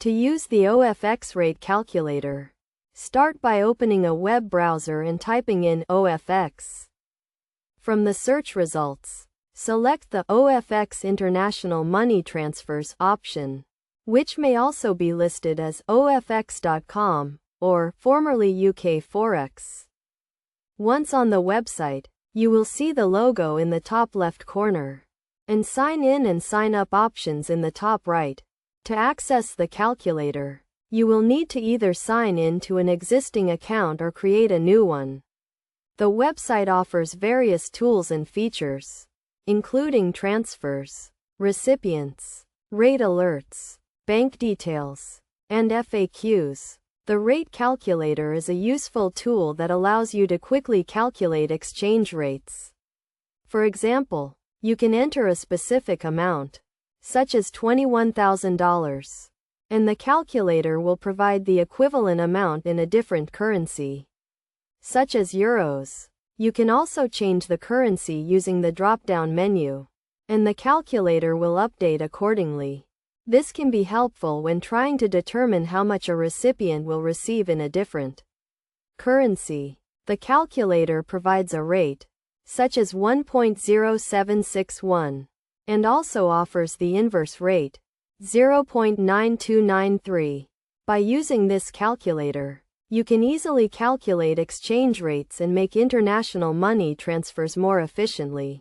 To use the OFX rate calculator, start by opening a web browser and typing in OFX. From the search results, select the OFX International Money Transfers option, which may also be listed as OFX.com or formerly UK Forex. Once on the website, you will see the logo in the top left corner and sign in and sign up options in the top right. To access the calculator, you will need to either sign in to an existing account or create a new one. The website offers various tools and features, including transfers, recipients, rate alerts, bank details, and FAQs. The rate calculator is a useful tool that allows you to quickly calculate exchange rates. For example, you can enter a specific amount, such as $21,000, and the calculator will provide the equivalent amount in a different currency, such as euros. You can also change the currency using the drop-down menu, and the calculator will update accordingly. This can be helpful when trying to determine how much a recipient will receive in a different currency. The calculator provides a rate, such as 1.0761, and also offers the inverse rate, 0.9293. By using this calculator, you can easily calculate exchange rates and make international money transfers more efficiently.